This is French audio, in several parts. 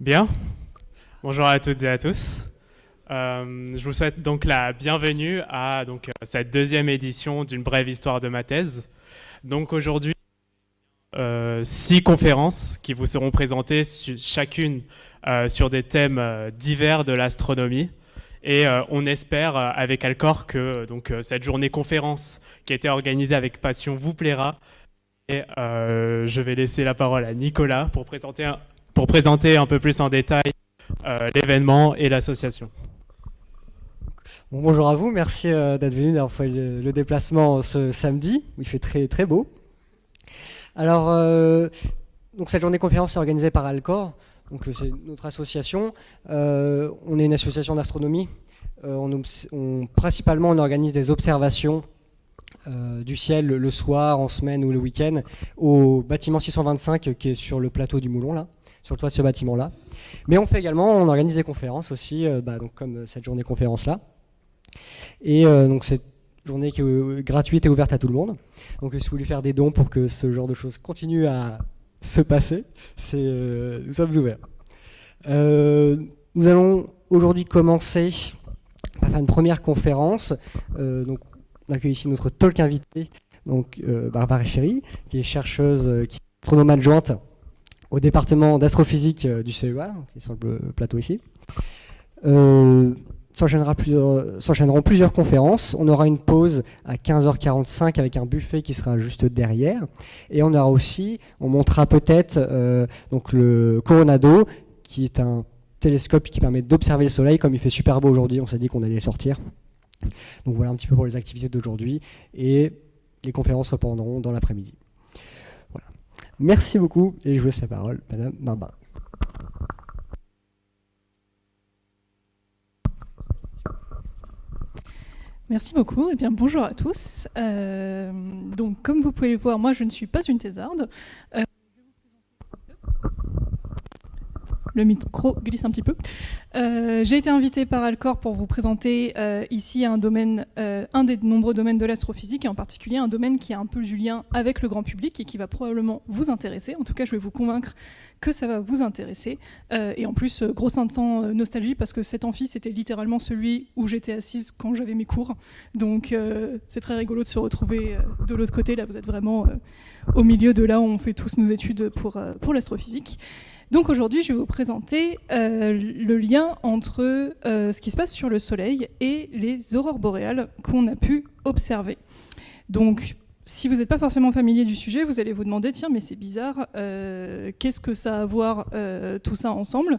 Bien, bonjour à toutes et à tous. Je vous souhaite donc la bienvenue à cette deuxième édition d'une brève histoire de ma thèse. Donc aujourd'hui, 6 conférences qui vous seront présentées chacune sur des thèmes divers de l'astronomie. Et on espère avec Alcor que cette journée conférence qui a été organisée avec passion vous plaira. Et je vais laisser la parole à Nicolas pour présenter un peu plus en détail l'événement et l'association. Bon, bonjour à vous, merci d'être venu, d'avoir fait le déplacement ce samedi. Il fait très, très beau. Alors, donc cette journée conférence est organisée par Alcor, donc c'est notre association. On est une association d'astronomie. Principalement, on organise des observations du ciel le soir, en semaine ou le week-end au bâtiment 625 qui est sur le plateau du Moulon, là, sur le toit de ce bâtiment-là. Mais on organise des conférences aussi, donc comme cette journée conférence-là. Et donc cette journée qui est gratuite et ouverte à tout le monde. Donc si vous voulez faire des dons pour que ce genre de choses continue à se passer, nous sommes ouverts. Nous allons aujourd'hui commencer par faire une première conférence. Donc on accueille ici notre talk invité, donc Barbara Chéry, qui est chercheuse, qui est astronome adjointe au département d'astrophysique du CEA, qui est sur le plateau ici. S'enchaîneront plusieurs conférences. On aura une pause à 15h45 avec un buffet qui sera juste derrière. Et on montrera peut-être donc le Coronado, qui est un télescope qui permet d'observer le Soleil. Comme il fait super beau aujourd'hui, on s'est dit qu'on allait sortir. Donc voilà un petit peu pour les activités d'aujourd'hui. Et les conférences reprendront dans l'après-midi. Voilà. Merci beaucoup et je vous laisse la parole, Madame Barbara. Merci beaucoup. Eh bien, bonjour à tous. Donc, comme vous pouvez le voir, moi, je ne suis pas une thésarde. Le micro glisse un petit peu. J'ai été invitée par Alcor pour vous présenter ici un des nombreux domaines de l'astrophysique, et en particulier un domaine qui a un peu du lien avec le grand public et qui va probablement vous intéresser. En tout cas, je vais vous convaincre que ça va vous intéresser. Et en plus, gros instant nostalgie, parce que cet amphi, c'était littéralement celui où j'étais assise quand j'avais mes cours. Donc, c'est très rigolo de se retrouver de l'autre côté. Là, vous êtes vraiment au milieu de là où on fait tous nos études pour l'astrophysique. Donc aujourd'hui, je vais vous présenter le lien entre ce qui se passe sur le Soleil et les aurores boréales qu'on a pu observer. Donc, si vous n'êtes pas forcément familier du sujet, vous allez vous demander, tiens, mais c'est bizarre, qu'est-ce que ça a à voir tout ça ensemble ?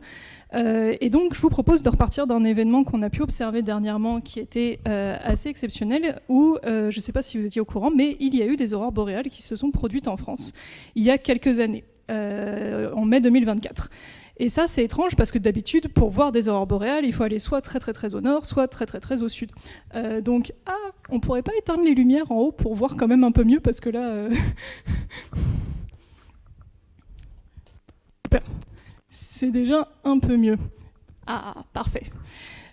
Et donc, je vous propose de repartir d'un événement qu'on a pu observer dernièrement qui était assez exceptionnel, où, je ne sais pas si vous étiez au courant, mais il y a eu des aurores boréales qui se sont produites en France il y a quelques années. En mai 2024. Et ça, c'est étrange parce que d'habitude, pour voir des aurores boréales, il faut aller soit très très très au nord, soit très très très au sud. Donc, on pourrait pas éteindre les lumières en haut pour voir quand même un peu mieux, parce que là... c'est déjà un peu mieux. Ah, parfait.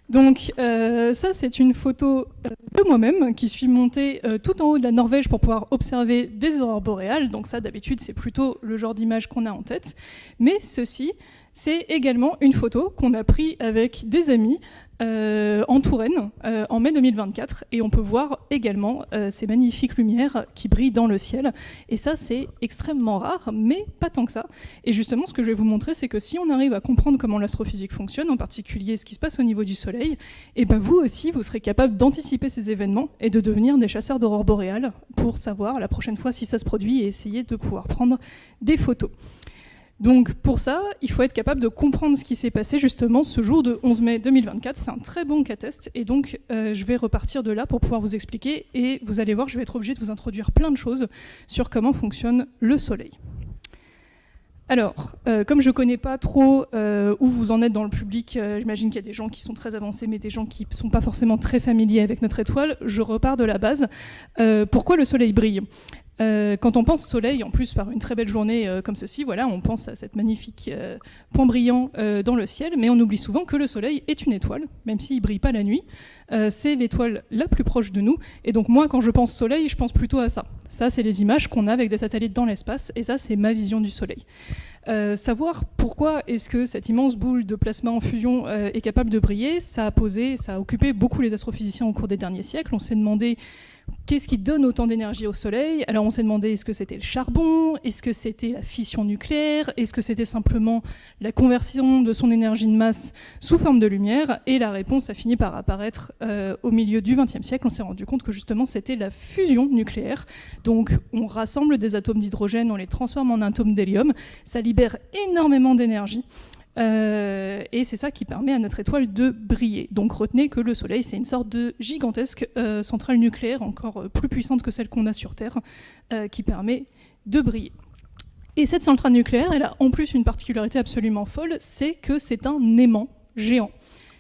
Donc ça, c'est une photo de moi-même qui suis montée tout en haut de la Norvège pour pouvoir observer des aurores boréales. Donc ça, d'habitude, c'est plutôt le genre d'image qu'on a en tête. Mais ceci, c'est également une photo qu'on a prise avec des amis en Touraine en mai 2024. Et on peut voir également ces magnifiques lumières qui brillent dans le ciel. Et ça, c'est extrêmement rare, mais pas tant que ça. Et justement, ce que je vais vous montrer, c'est que si on arrive à comprendre comment l'astrophysique fonctionne, en particulier ce qui se passe au niveau du Soleil, et ben vous aussi, vous serez capable d'anticiper ces événements et de devenir des chasseurs d'aurores boréales pour savoir la prochaine fois si ça se produit et essayer de pouvoir prendre des photos. Donc pour ça, il faut être capable de comprendre ce qui s'est passé justement ce jour de 11 mai 2024. C'est un très bon cas test et donc je vais repartir de là pour pouvoir vous expliquer et vous allez voir, je vais être obligée de vous introduire plein de choses sur comment fonctionne le Soleil. Alors, comme je ne connais pas trop où vous en êtes dans le public, j'imagine qu'il y a des gens qui sont très avancés, mais des gens qui ne sont pas forcément très familiers avec notre étoile, je repars de la base. Pourquoi le Soleil brille ? Quand on pense soleil, en plus par une très belle journée comme ceci, voilà, on pense à cette magnifique point brillant dans le ciel, mais on oublie souvent que le soleil est une étoile, même s'il ne brille pas la nuit. C'est l'étoile la plus proche de nous, et donc moi quand je pense soleil, je pense plutôt à ça. Ça, c'est les images qu'on a avec des satellites dans l'espace, et ça, c'est ma vision du soleil. Savoir pourquoi est-ce que cette immense boule de plasma en fusion est capable de briller, ça a occupé beaucoup les astrophysiciens au cours des derniers siècles. On s'est demandé qu'est-ce qui donne autant d'énergie au Soleil. Alors on s'est demandé est-ce que c'était le charbon, est-ce que c'était la fission nucléaire, est-ce que c'était simplement la conversion de son énergie de masse sous forme de lumière, et la réponse a fini par apparaître au milieu du XXe siècle. On s'est rendu compte que justement c'était la fusion nucléaire. Donc on rassemble des atomes d'hydrogène, on les transforme en atomes d'hélium, ça libère énormément d'énergie. Et c'est ça qui permet à notre étoile de briller. Donc retenez que le Soleil, c'est une sorte de gigantesque centrale nucléaire, encore plus puissante que celle qu'on a sur Terre, qui permet de briller. Et cette centrale nucléaire, elle a en plus une particularité absolument folle, c'est que c'est un aimant géant.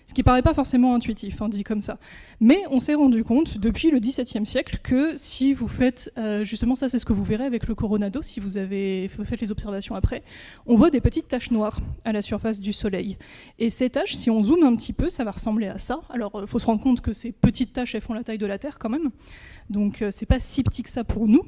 Ce qui paraît pas forcément intuitif, dit comme ça. Mais on s'est rendu compte depuis le XVIIe siècle que si vous faites, justement ça c'est ce que vous verrez avec le Coronado, si vous faites les observations après, on voit des petites taches noires à la surface du Soleil. Et ces taches, si on zoome un petit peu, ça va ressembler à ça. Alors il faut se rendre compte que ces petites taches, elles font la taille de la Terre quand même. Donc c'est pas si petit que ça pour nous.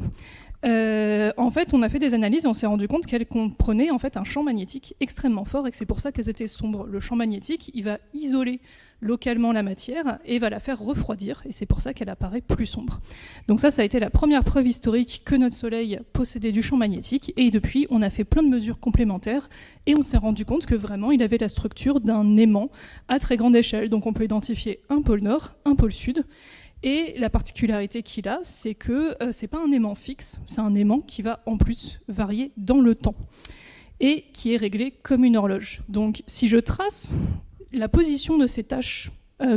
En fait, on a fait des analyses et on s'est rendu compte qu'elles comprenaient en fait un champ magnétique extrêmement fort et que c'est pour ça qu'elles étaient sombres. Le champ magnétique, il va isoler localement la matière et va la faire refroidir, et c'est pour ça qu'elle apparaît plus sombre. Donc ça a été la première preuve historique que notre Soleil possédait du champ magnétique, et depuis, on a fait plein de mesures complémentaires et on s'est rendu compte que vraiment, il avait la structure d'un aimant à très grande échelle. Donc on peut identifier un pôle nord, un pôle sud. Et la particularité qu'il a, c'est que ce n'est pas un aimant fixe, c'est un aimant qui va en plus varier dans le temps et qui est réglé comme une horloge. Donc si je trace la position de ces taches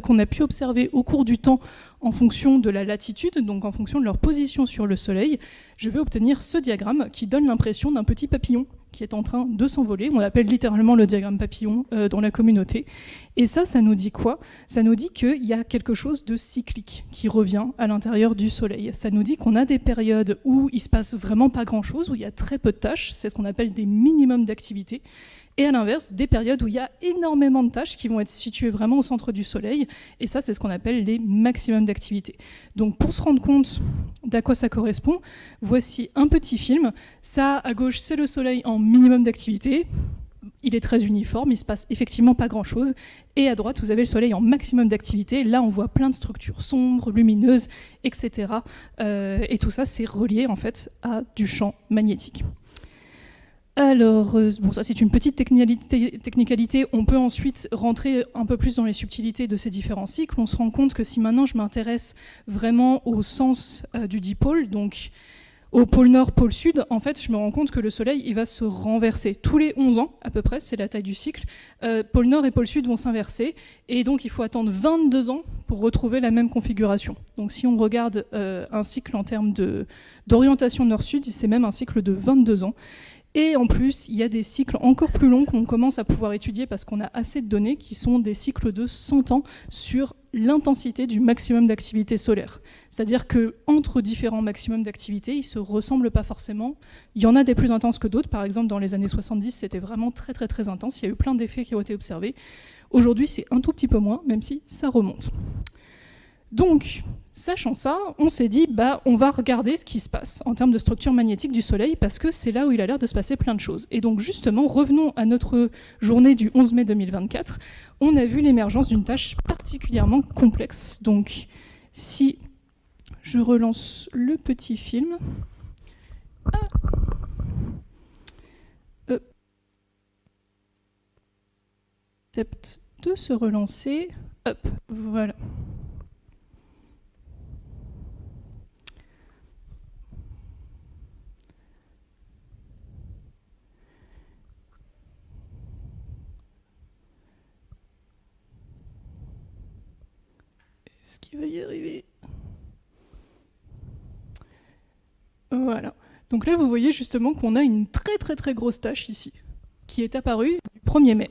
qu'on a pu observer au cours du temps en fonction de la latitude, donc en fonction de leur position sur le Soleil, je vais obtenir ce diagramme qui donne l'impression d'un petit papillon qui est en train de s'envoler. On l'appelle littéralement le diagramme papillon dans la communauté. Et ça nous dit quoi ? Ça nous dit qu'il y a quelque chose de cyclique qui revient à l'intérieur du Soleil. Ça nous dit qu'on a des périodes où il ne se passe vraiment pas grand-chose, où il y a très peu de tâches, c'est ce qu'on appelle des minimums d'activité. Et à l'inverse, des périodes où il y a énormément de tâches qui vont être situées vraiment au centre du Soleil. Et ça, c'est ce qu'on appelle les maximums d'activité. Donc pour se rendre compte d'à quoi ça correspond, voici un petit film. Ça, à gauche, c'est le Soleil en minimum d'activité. Il est très uniforme, il ne se passe effectivement pas grand-chose. Et à droite, vous avez le Soleil en maximum d'activité. Là, on voit plein de structures sombres, lumineuses, etc. Et tout ça, c'est relié en fait à du champ magnétique. Alors, bon, ça c'est une petite technicalité. On peut ensuite rentrer un peu plus dans les subtilités de ces différents cycles. On se rend compte que si maintenant je m'intéresse vraiment au sens du dipôle, donc au pôle nord, pôle sud, en fait, je me rends compte que le Soleil, il va se renverser. Tous les 11 ans, à peu près, c'est la taille du cycle, pôle nord et pôle sud vont s'inverser, et donc il faut attendre 22 ans pour retrouver la même configuration. Donc si on regarde un cycle en termes d'orientation nord-sud, c'est même un cycle de 22 ans. Et en plus, il y a des cycles encore plus longs qu'on commence à pouvoir étudier parce qu'on a assez de données qui sont des cycles de 100 ans sur l'intensité du maximum d'activité solaire. C'est-à-dire qu'entre différents maximums d'activité, ils ne se ressemblent pas forcément. Il y en a des plus intenses que d'autres. Par exemple, dans les années 70, c'était vraiment très très très intense. Il y a eu plein d'effets qui ont été observés. Aujourd'hui, c'est un tout petit peu moins, même si ça remonte. Donc, sachant ça, on s'est dit, on va regarder ce qui se passe en termes de structure magnétique du Soleil, parce que c'est là où il a l'air de se passer plein de choses. Et donc, justement, revenons à notre journée du 11 mai 2024. On a vu l'émergence d'une tâche particulièrement complexe. Donc, si je relance le petit film... Accepte de se relancer. Hop, voilà. Est-ce qu'il va y arriver ? Voilà. Donc là, vous voyez justement qu'on a une très très très grosse tache ici, qui est apparue du 1er mai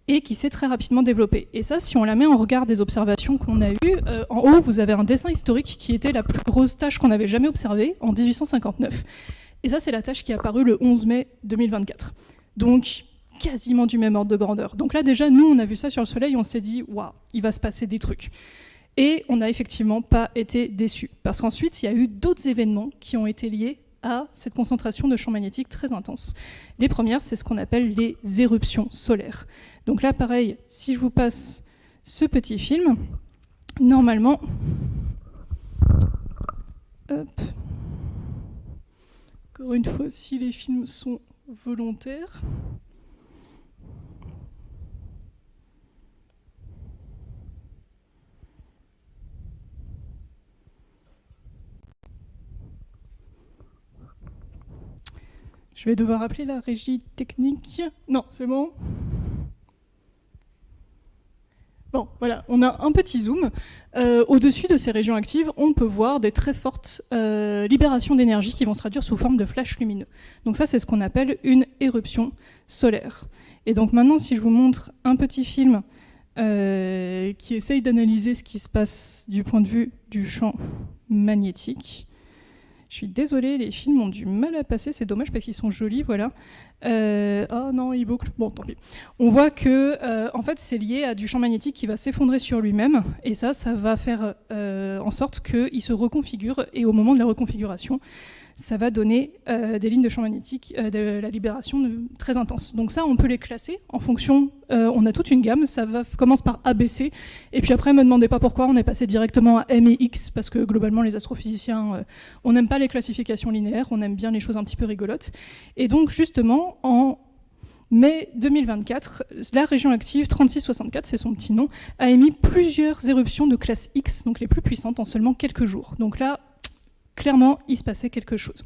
et qui s'est très rapidement développée. Et ça, si on la met en regard des observations qu'on a eues, en haut, vous avez un dessin historique qui était la plus grosse tache qu'on n'avait jamais observée en 1859. Et ça, c'est la tache qui est apparue le 11 mai 2024. Donc, quasiment du même ordre de grandeur. Donc là, déjà, nous, on a vu ça sur le Soleil, on s'est dit, waouh, il va se passer des trucs. Et on n'a effectivement pas été déçus. Parce qu'ensuite, il y a eu d'autres événements qui ont été liés à cette concentration de champs magnétiques très intense. Les premières, c'est ce qu'on appelle les éruptions solaires. Donc là, pareil, si je vous passe ce petit film, normalement, hop, encore une fois, si les films sont volontaires, je vais devoir appeler la régie technique. Non, c'est bon. Bon, voilà, on a un petit zoom. Au-dessus de ces régions actives, on peut voir des très fortes libérations d'énergie qui vont se traduire sous forme de flashs lumineux. Donc ça, c'est ce qu'on appelle une éruption solaire. Et donc maintenant, si je vous montre un petit film qui essaye d'analyser ce qui se passe du point de vue du champ magnétique. Je suis désolée, les films ont du mal à passer, c'est dommage parce qu'ils sont jolis, voilà. Oh non, il boucle, bon tant pis. On voit que en fait c'est lié à du champ magnétique qui va s'effondrer sur lui-même, et ça va faire en sorte qu'il se reconfigure, et au moment de la reconfiguration, ça va donner des lignes de champ magnétique, de la libération très intense. Donc ça, on peut les classer en fonction, on a toute une gamme, ça commence par A, B, C, et puis après, ne me demandez pas pourquoi, on est passé directement à M et X, parce que globalement, les astrophysiciens, on n'aime pas les classifications linéaires, on aime bien les choses un petit peu rigolotes. Et donc, justement, en mai 2024, la région active 3664, c'est son petit nom, a émis plusieurs éruptions de classe X, donc les plus puissantes, en seulement quelques jours. Donc là, clairement, il se passait quelque chose.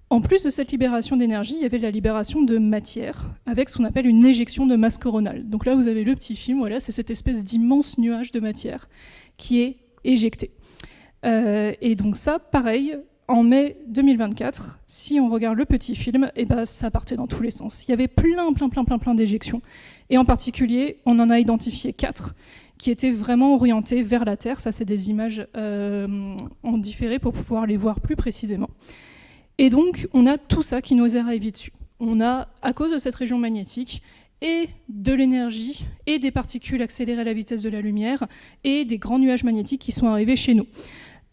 En plus de cette libération d'énergie, il y avait la libération de matière, avec ce qu'on appelle une éjection de masse coronale. Donc là, vous avez le petit film, voilà, c'est cette espèce d'immense nuage de matière qui est éjecté. Et donc ça, pareil, en mai 2024, si on regarde le petit film, eh ben, ça partait dans tous les sens. Il y avait plein d'éjections. Et en particulier, on en a identifié 4 qui étaient vraiment orientées vers la Terre. Ça, c'est des images en différé pour pouvoir les voir plus précisément. Et donc, on a tout ça qui nous est arrivé dessus. On a, à cause de cette région magnétique, et de l'énergie, et des particules accélérées à la vitesse de la lumière, et des grands nuages magnétiques qui sont arrivés chez nous.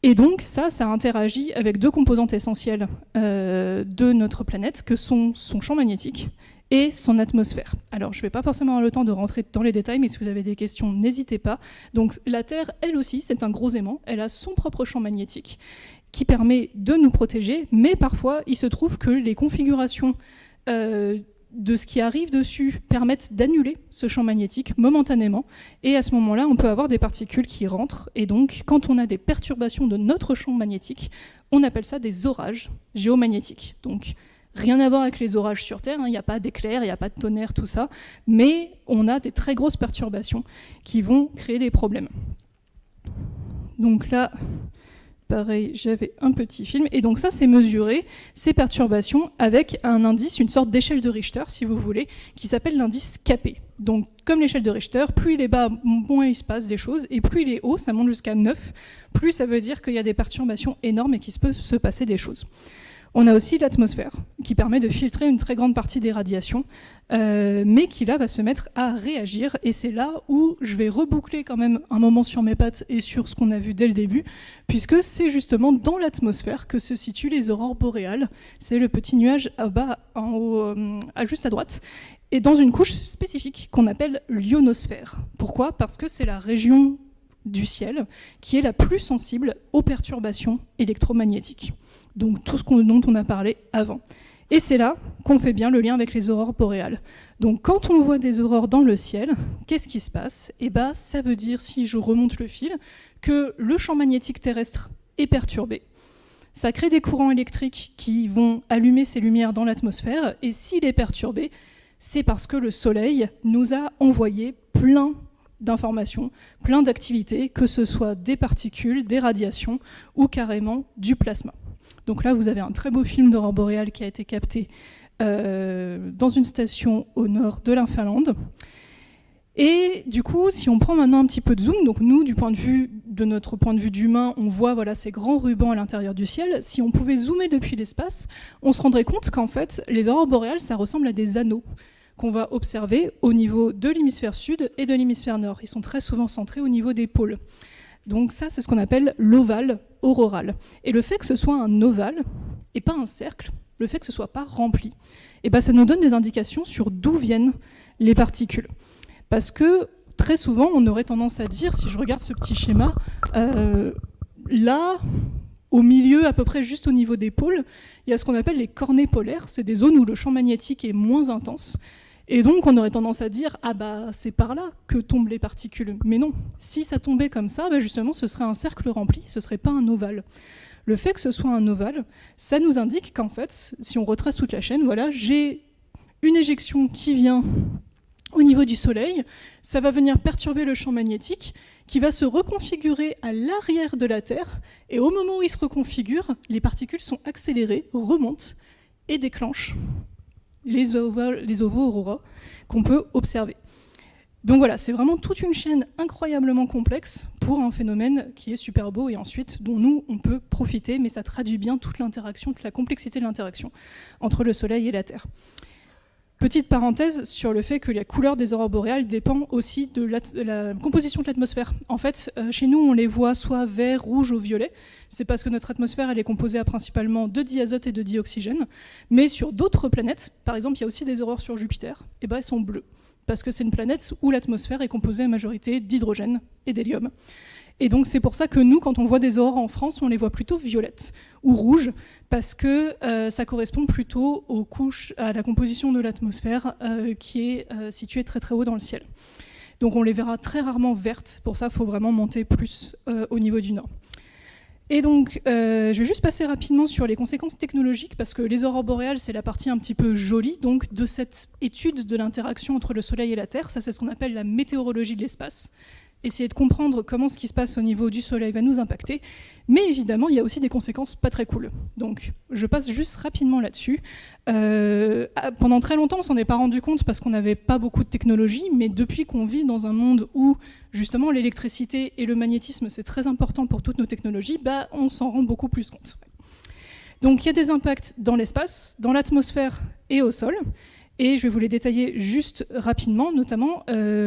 Et donc ça interagit avec 2 composantes essentielles de notre planète, que sont son champ magnétique et son atmosphère. Alors je ne vais pas forcément avoir le temps de rentrer dans les détails, mais si vous avez des questions, n'hésitez pas. Donc la Terre, elle aussi, c'est un gros aimant, elle a son propre champ magnétique qui permet de nous protéger, mais parfois il se trouve que les configurations de ce qui arrive dessus permettent d'annuler ce champ magnétique momentanément, et à ce moment-là, on peut avoir des particules qui rentrent, et donc quand on a des perturbations de notre champ magnétique, on appelle ça des orages géomagnétiques. Donc rien à voir avec les orages sur Terre, il n'y a pas d'éclairs, il n'y a pas de tonnerre, tout ça, mais on a des très grosses perturbations qui vont créer des problèmes. Donc là, pareil, j'avais un petit film. Et donc ça, c'est mesurer ces perturbations avec un indice, une sorte d'échelle de Richter, si vous voulez, qui s'appelle l'indice Capet. Donc comme l'échelle de Richter, plus il est bas, moins il se passe des choses, et plus il est haut, ça monte jusqu'à 9, plus ça veut dire qu'il y a des perturbations énormes et qu'il peut se passer des choses. On a aussi l'atmosphère, qui permet de filtrer une très grande partie des radiations, mais qui là va se mettre à réagir, et c'est là où je vais reboucler quand même un moment sur mes pattes et sur ce qu'on a vu dès le début, puisque c'est justement dans l'atmosphère que se situent les aurores boréales. C'est le petit nuage bas, en haut, juste à droite, et dans une couche spécifique qu'on appelle l'ionosphère. Pourquoi ? Parce que c'est la région du ciel qui est la plus sensible aux perturbations électromagnétiques. Donc tout ce dont on a parlé avant. Et c'est là qu'on fait bien le lien avec les aurores boréales. Donc quand on voit des aurores dans le ciel, qu'est-ce qui se passe ? Eh bien, ça veut dire, si je remonte le fil, que le champ magnétique terrestre est perturbé. Ça crée des courants électriques qui vont allumer ces lumières dans l'atmosphère, et s'il est perturbé, c'est parce que le Soleil nous a envoyé plein d'informations, plein d'activités, que ce soit des particules, des radiations ou carrément du plasma. Donc là, vous avez un très beau film d'aurore boréale qui a été capté dans une station au nord de la Finlande. Et du coup, si on prend maintenant un petit peu de zoom, donc nous, de notre point de vue d'humain, on voit voilà, ces grands rubans à l'intérieur du ciel. Si on pouvait zoomer depuis l'espace, on se rendrait compte qu'en fait, les aurores boréales, ça ressemble à des anneaux qu'on va observer au niveau de l'hémisphère sud et de l'hémisphère nord. Ils sont très souvent centrés au niveau des pôles. Donc ça, c'est ce qu'on appelle l'ovale auroral. Et le fait que ce soit un ovale, et pas un cercle, le fait que ce ne soit pas rempli, et ben ça nous donne des indications sur d'où viennent les particules. Parce que très souvent, on aurait tendance à dire, si je regarde ce petit schéma, là, au milieu, à peu près juste au niveau des pôles, il y a ce qu'on appelle les cornets polaires, c'est des zones où le champ magnétique est moins intense. Et donc, on aurait tendance à dire, ah bah, c'est par là que tombent les particules. Mais non, si ça tombait comme ça, bah justement, ce serait un cercle rempli, ce ne serait pas un ovale. Le fait que ce soit un ovale, ça nous indique qu'en fait, si on retrace toute la chaîne, voilà, j'ai une éjection qui vient au niveau du Soleil, ça va venir perturber le champ magnétique, qui va se reconfigurer à l'arrière de la Terre, et au moment où il se reconfigure, les particules sont accélérées, remontent et déclenchent les ovo-auroras qu'on peut observer. Donc voilà, c'est vraiment toute une chaîne incroyablement complexe pour un phénomène qui est super beau et ensuite dont nous, on peut profiter, mais ça traduit bien toute l'interaction, toute la complexité de l'interaction entre le Soleil et la Terre. Petite parenthèse sur le fait que la couleur des aurores boréales dépend aussi de la composition de l'atmosphère. En fait, chez nous, on les voit soit vert, rouge ou violet. C'est parce que notre atmosphère, elle est composée principalement de diazote et de dioxygène. Mais sur d'autres planètes, par exemple, il y a aussi des aurores sur Jupiter, et ben, elles sont bleues. Parce que c'est une planète où l'atmosphère est composée à majorité d'hydrogène et d'hélium. Et donc c'est pour ça que nous, quand on voit des aurores en France, on les voit plutôt violettes ou rouges, parce que ça correspond plutôt aux couches, à la composition de l'atmosphère qui est située très très haut dans le ciel. Donc on les verra très rarement vertes, pour ça il faut vraiment monter plus au niveau du nord. Et donc, je vais juste passer rapidement sur les conséquences technologiques, parce que les aurores boréales, c'est la partie un petit peu jolie donc, de cette étude de l'interaction entre le Soleil et la Terre. Ça, c'est ce qu'on appelle la météorologie de l'espace. Essayer de comprendre comment ce qui se passe au niveau du Soleil va nous impacter. Mais évidemment, il y a aussi des conséquences pas très cool. Donc, je passe juste rapidement là-dessus. Pendant très longtemps, on s'en est pas rendu compte parce qu'on n'avait pas beaucoup de technologie, mais depuis qu'on vit dans un monde où, justement, l'électricité et le magnétisme, c'est très important pour toutes nos technologies, bah, on s'en rend beaucoup plus compte. Donc, il y a des impacts dans l'espace, dans l'atmosphère et au sol. Et je vais vous les détailler juste rapidement, notamment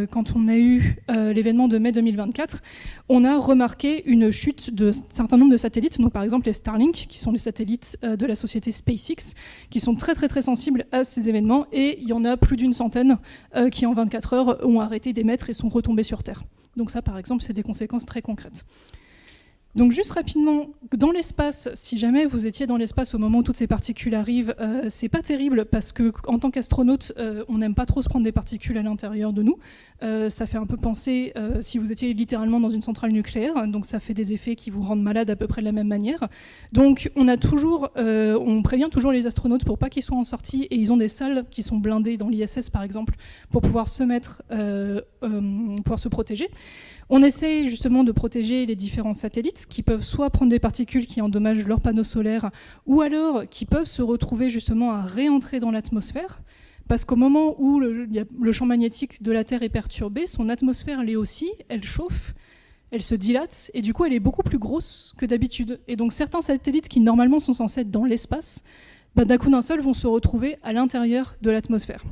quand on a eu l'événement de mai 2024, on a remarqué une chute de certain nombre de satellites, donc par exemple les Starlink, qui sont les satellites de la société SpaceX, qui sont très très très sensibles à ces événements, et il y en a plus d'une centaine qui en 24 heures ont arrêté d'émettre et sont retombés sur Terre. Donc ça par exemple, c'est des conséquences très concrètes. Donc juste rapidement, dans l'espace, si jamais vous étiez dans l'espace au moment où toutes ces particules arrivent, c'est pas terrible parce que en tant qu'astronaute, on n'aime pas trop se prendre des particules à l'intérieur de nous. Ça fait un peu penser si vous étiez littéralement dans une centrale nucléaire, donc ça fait des effets qui vous rendent malade à peu près de la même manière. Donc on prévient toujours les astronautes pour pas qu'ils soient en sortie, et ils ont des salles qui sont blindées dans l'ISS par exemple pour pouvoir se pouvoir se protéger. On essaye justement de protéger les différents satellites qui peuvent soit prendre des particules qui endommagent leurs panneaux solaires, ou alors qui peuvent se retrouver justement à réentrer dans l'atmosphère, parce qu'au moment où le champ magnétique de la Terre est perturbé, son atmosphère l'est aussi, elle chauffe, elle se dilate, et du coup elle est beaucoup plus grosse que d'habitude. Et donc certains satellites qui normalement sont censés être dans l'espace, d'un coup d'un seul vont se retrouver à l'intérieur de l'atmosphère.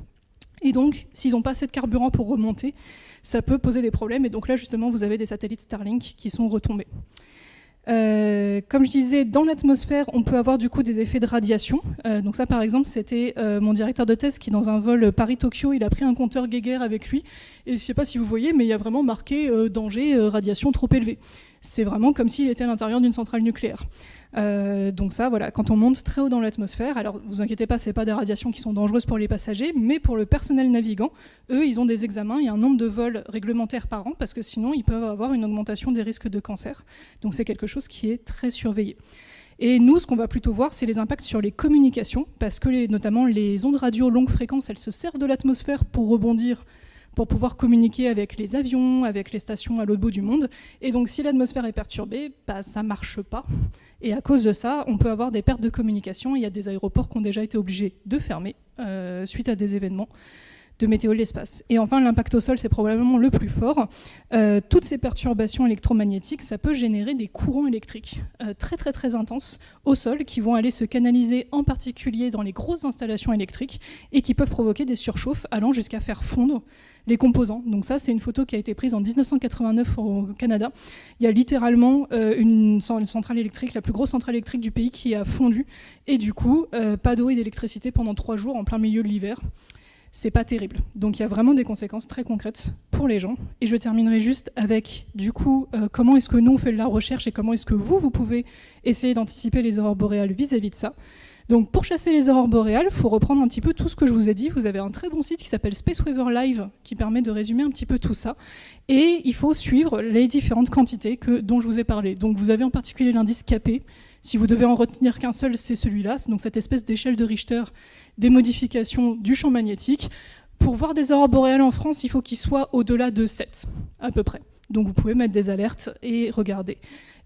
Et donc, s'ils n'ont pas assez de carburant pour remonter, ça peut poser des problèmes. Et donc là, justement, vous avez des satellites Starlink qui sont retombés. Comme je disais, dans l'atmosphère, on peut avoir du coup des effets de radiation. Donc ça, par exemple, c'était mon directeur de thèse qui, dans un vol Paris-Tokyo, il a pris un compteur Geiger avec lui. Et je ne sais pas si vous voyez, mais il y a vraiment marqué danger, radiation trop élevée. C'est vraiment comme s'il était à l'intérieur d'une centrale nucléaire. Donc ça, voilà, quand on monte très haut dans l'atmosphère, alors vous inquiétez pas, c'est pas des radiations qui sont dangereuses pour les passagers, mais pour le personnel navigant, eux, ils ont des examens et un nombre de vols réglementaires par an, parce que sinon, ils peuvent avoir une augmentation des risques de cancer. Donc c'est quelque chose qui est très surveillé. Et nous, ce qu'on va plutôt voir, c'est les impacts sur les communications, parce que notamment les ondes radio longue fréquence, elles se servent de l'atmosphère pour rebondir, pour pouvoir communiquer avec les avions, avec les stations à l'autre bout du monde. Et donc si l'atmosphère est perturbée, ça ne marche pas. Et à cause de ça, on peut avoir des pertes de communication. Il y a des aéroports qui ont déjà été obligés de fermer suite à des événements. de météo de l'espace. Et enfin, l'impact au sol, c'est probablement le plus fort. Toutes ces perturbations électromagnétiques, ça peut générer des courants électriques très très très intenses au sol qui vont aller se canaliser en particulier dans les grosses installations électriques et qui peuvent provoquer des surchauffes allant jusqu'à faire fondre les composants. Donc ça, c'est une photo qui a été prise en 1989 au Canada. Il y a littéralement une centrale électrique, la plus grosse centrale électrique du pays qui a fondu et du coup, pas d'eau et d'électricité pendant 3 jours en plein milieu de l'hiver. C'est pas terrible. Donc il y a vraiment des conséquences très concrètes pour les gens. Et je terminerai juste avec, du coup, comment est-ce que nous on fait de la recherche et comment est-ce que vous pouvez essayer d'anticiper les aurores boréales vis-à-vis de ça. Donc pour chasser les aurores boréales, il faut reprendre un petit peu tout ce que je vous ai dit. Vous avez un très bon site qui s'appelle Space Weather Live qui permet de résumer un petit peu tout ça. Et il faut suivre les différentes quantités dont je vous ai parlé. Donc vous avez en particulier l'indice KP. Si vous devez en retenir qu'un seul, c'est celui-là. Donc cette espèce d'échelle de Richter des modifications du champ magnétique. Pour voir des aurores boréales en France, il faut qu'ils soient au-delà de 7 à peu près. Donc vous pouvez mettre des alertes et regarder.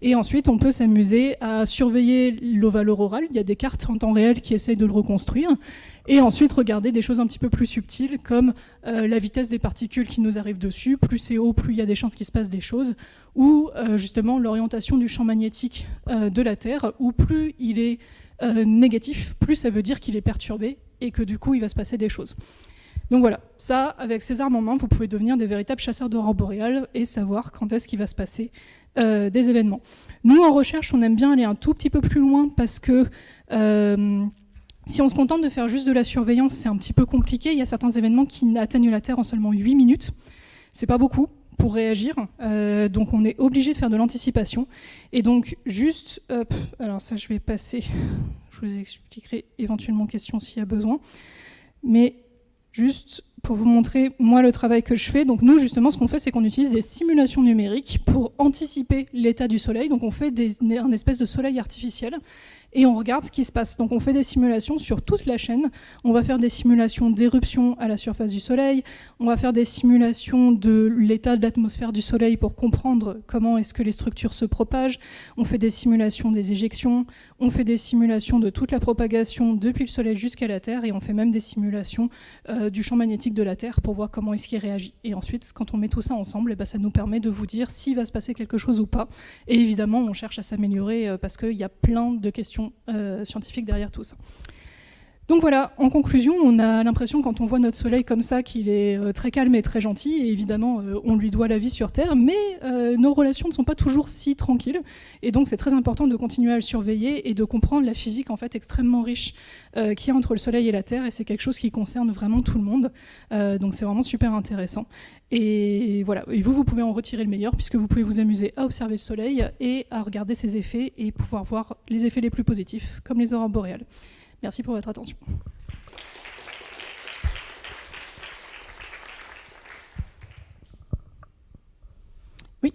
Et ensuite, on peut s'amuser à surveiller l'ovale auroral. Il y a des cartes en temps réel qui essayent de le reconstruire. Et ensuite, regarder des choses un petit peu plus subtiles, comme la vitesse des particules qui nous arrivent dessus. Plus c'est haut, plus il y a des chances qu'il se passe des choses. Ou justement, l'orientation du champ magnétique de la Terre, où plus il est négatif, plus ça veut dire qu'il est perturbé et que du coup, il va se passer des choses. Donc voilà, ça, avec ces armes en main, vous pouvez devenir des véritables chasseurs d'aurores boréales et savoir quand est-ce qu'il va se passer des événements. Nous, en recherche, on aime bien aller un tout petit peu plus loin parce que si on se contente de faire juste de la surveillance, c'est un petit peu compliqué. Il y a certains événements qui atteignent la Terre en seulement 8 minutes. C'est pas beaucoup pour réagir, donc on est obligé de faire de l'anticipation. Et donc juste, alors ça je vais passer, je vous expliquerai éventuellement question s'il y a besoin, mais juste pour vous montrer, moi, le travail que je fais. Donc nous, justement, ce qu'on fait, c'est qu'on utilise des simulations numériques pour anticiper l'état du Soleil. Donc on fait un espèce de soleil artificiel et on regarde ce qui se passe. Donc on fait des simulations sur toute la chaîne. On va faire des simulations d'éruption à la surface du Soleil. On va faire des simulations de l'état de l'atmosphère du Soleil pour comprendre comment est-ce que les structures se propagent. On fait des simulations des éjections. On fait des simulations de toute la propagation depuis le Soleil jusqu'à la Terre. Et on fait même des simulations du champ magnétique de la Terre pour voir comment est-ce qu'il réagit. Et ensuite, quand on met tout ça ensemble, ça nous permet de vous dire s'il va se passer quelque chose ou pas. Et évidemment, on cherche à s'améliorer parce qu'il y a plein de questions scientifiques derrière tout ça. Donc voilà, en conclusion, on a l'impression quand on voit notre Soleil comme ça qu'il est très calme et très gentil, et évidemment on lui doit la vie sur Terre, mais nos relations ne sont pas toujours si tranquilles, et donc c'est très important de continuer à le surveiller et de comprendre la physique en fait extrêmement riche qu'il y a entre le Soleil et la Terre, et c'est quelque chose qui concerne vraiment tout le monde, donc c'est vraiment super intéressant. Et voilà, et vous pouvez en retirer le meilleur, puisque vous pouvez vous amuser à observer le Soleil et à regarder ses effets, et pouvoir voir les effets les plus positifs, comme les aurores boréales. Merci pour votre attention. Oui.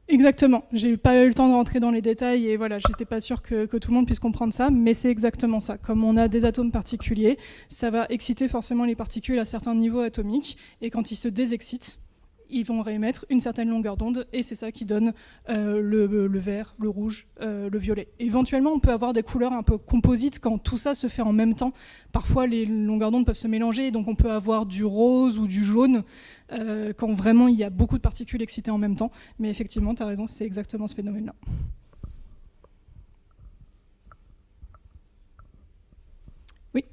Exactement. J'ai pas eu le temps de rentrer dans les détails et voilà, j'étais pas sûre que tout le monde puisse comprendre ça, mais c'est exactement ça. Comme on a des atomes particuliers, ça va exciter forcément les particules à certains niveaux atomiques, et quand ils se désexcitent, ils vont réémettre une certaine longueur d'onde, et c'est ça qui donne le vert, le rouge, le violet. Éventuellement, on peut avoir des couleurs un peu composites quand tout ça se fait en même temps. Parfois, les longueurs d'onde peuvent se mélanger, donc on peut avoir du rose ou du jaune quand vraiment il y a beaucoup de particules excitées en même temps. Mais effectivement, tu as raison, c'est exactement ce phénomène-là. Oui.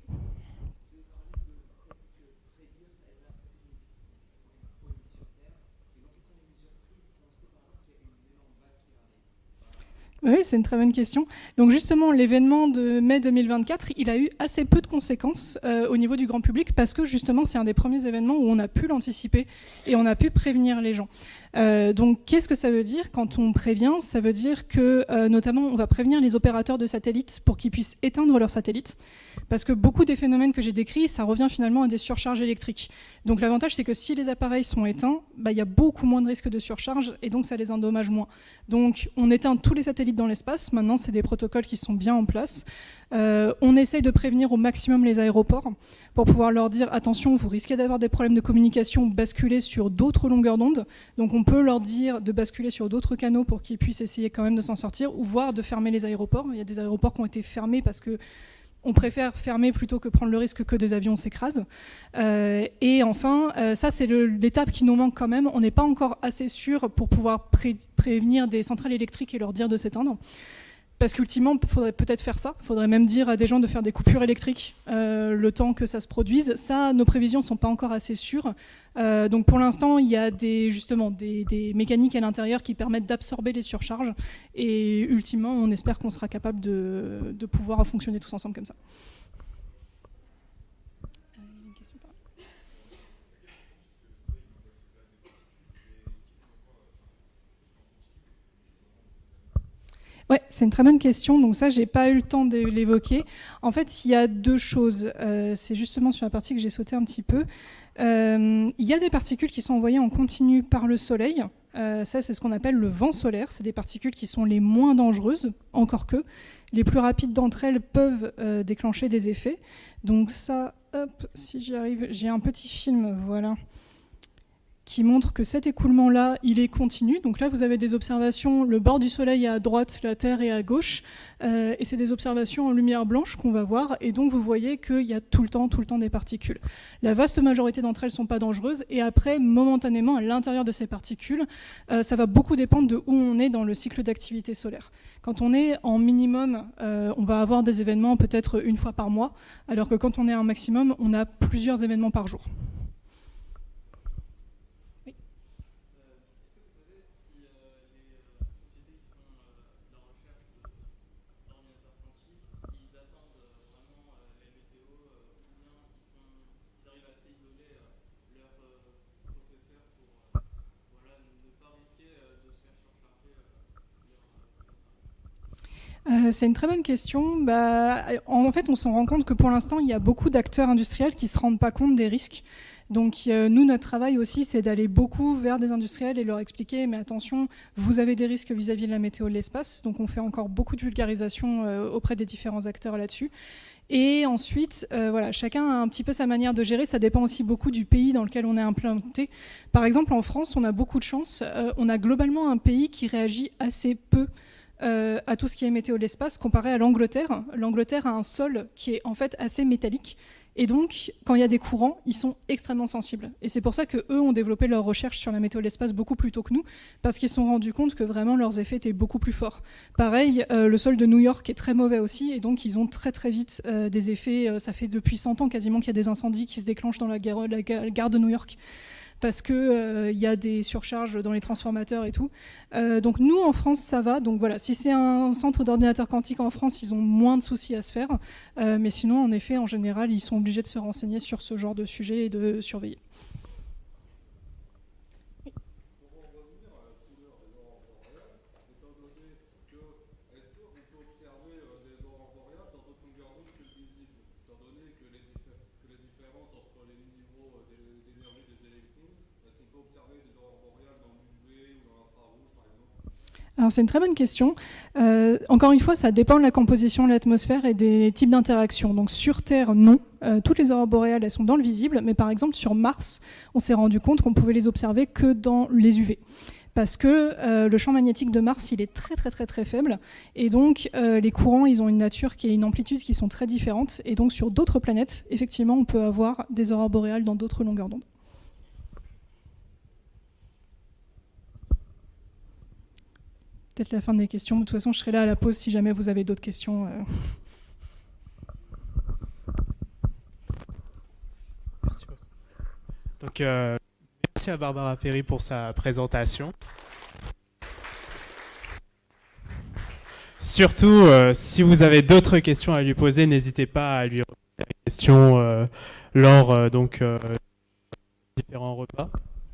Oui, c'est une très bonne question. Donc justement, l'événement de mai 2024, il a eu assez peu de conséquences au niveau du grand public parce que justement, c'est un des premiers événements où on a pu l'anticiper et on a pu prévenir les gens. Donc qu'est-ce que ça veut dire quand on prévient? Ça veut dire que notamment, on va prévenir les opérateurs de satellites pour qu'ils puissent éteindre leurs satellites. Parce que beaucoup des phénomènes que j'ai décrits, ça revient finalement à des surcharges électriques. Donc l'avantage, c'est que si les appareils sont éteints, il y a beaucoup moins de risques de surcharge et donc ça les endommage moins. Donc on éteint tous les satellites dans l'espace. Maintenant, c'est des protocoles qui sont bien en place. On essaye de prévenir au maximum les aéroports pour pouvoir leur dire attention, vous risquez d'avoir des problèmes de communication, basculer sur d'autres longueurs d'onde. Donc on peut leur dire de basculer sur d'autres canaux pour qu'ils puissent essayer quand même de s'en sortir ou voire de fermer les aéroports. Il y a des aéroports qui ont été fermés parce que on préfère fermer plutôt que prendre le risque que des avions s'écrasent. Et enfin, ça c'est l'étape qui nous manque quand même. On n'est pas encore assez sûr pour pouvoir prévenir des centrales électriques et leur dire de s'éteindre. Parce qu'ultimement, il faudrait peut-être faire ça. Il faudrait même dire à des gens de faire des coupures électriques le temps que ça se produise. Ça, nos prévisions ne sont pas encore assez sûres. Donc pour l'instant, il y a justement des mécaniques à l'intérieur qui permettent d'absorber les surcharges. Et ultimement, on espère qu'on sera capable de pouvoir fonctionner tous ensemble comme ça. Ouais, c'est une très bonne question. Donc ça, j'ai pas eu le temps de l'évoquer. En fait, il y a deux choses. C'est justement sur la partie que j'ai sauté un petit peu. Il y a des particules qui sont envoyées en continu par le Soleil. Ça, c'est ce qu'on appelle le vent solaire. C'est des particules qui sont les moins dangereuses, encore que. Les plus rapides d'entre elles peuvent déclencher des effets. Donc ça, hop, si j'y arrive, j'ai un petit film, voilà, qui montre que cet écoulement-là, il est continu. Donc là, vous avez des observations, le bord du Soleil est à droite, la Terre est à gauche, et c'est des observations en lumière blanche qu'on va voir, et donc vous voyez qu'il y a tout le temps des particules. La vaste majorité d'entre elles ne sont pas dangereuses, et après, momentanément, à l'intérieur de ces particules, ça va beaucoup dépendre de où on est dans le cycle d'activité solaire. Quand on est en minimum, on va avoir des événements peut-être une fois par mois, alors que quand on est en maximum, on a plusieurs événements par jour. C'est une très bonne question. En fait, on s'en rend compte que pour l'instant, il y a beaucoup d'acteurs industriels qui ne se rendent pas compte des risques. Donc nous, notre travail aussi, c'est d'aller beaucoup vers des industriels et leur expliquer, mais attention, vous avez des risques vis-à-vis de la météo de l'espace. Donc on fait encore beaucoup de vulgarisation auprès des différents acteurs là-dessus. Et ensuite, voilà, chacun a un petit peu sa manière de gérer. Ça dépend aussi beaucoup du pays dans lequel on est implanté. Par exemple, en France, on a beaucoup de chance. On a globalement un pays qui réagit assez peu à tout ce qui est météo de l'espace comparé à l'Angleterre. L'Angleterre a un sol qui est en fait assez métallique. Et donc, quand il y a des courants, ils sont extrêmement sensibles. Et c'est pour ça qu'eux ont développé leur recherche sur la météo de l'espace beaucoup plus tôt que nous, parce qu'ils se sont rendus compte que vraiment leurs effets étaient beaucoup plus forts. Pareil, le sol de New York est très mauvais aussi, et donc ils ont très très vite des effets. Ça fait depuis 100 ans quasiment qu'il y a des incendies qui se déclenchent dans la gare de New York, parce qu'il y a des surcharges dans les transformateurs et tout. Donc nous, en France, ça va. Donc voilà, si c'est un centre d'ordinateurs quantiques en France, ils ont moins de soucis à se faire. Mais sinon, en effet, en général, ils sont obligés de se renseigner sur ce genre de sujet et de surveiller. Alors c'est une très bonne question. Encore une fois, ça dépend de la composition de l'atmosphère et des types d'interactions. Donc sur Terre, non. Toutes les aurores boréales, elles sont dans le visible. Mais par exemple, sur Mars, on s'est rendu compte qu'on pouvait les observer que dans les UV. Parce que le champ magnétique de Mars, il est très très très très faible. Et donc les courants, ils ont une nature qui est une amplitude qui sont très différentes. Et donc sur d'autres planètes, effectivement, on peut avoir des aurores boréales dans d'autres longueurs d'onde. Peut-être la fin des questions. De toute façon, je serai là à la pause si jamais vous avez d'autres questions. Merci beaucoup. Donc, merci à Barbara Perry pour sa présentation. Surtout, si vous avez d'autres questions à lui poser, n'hésitez pas à lui poser des questions lors donc différents repas.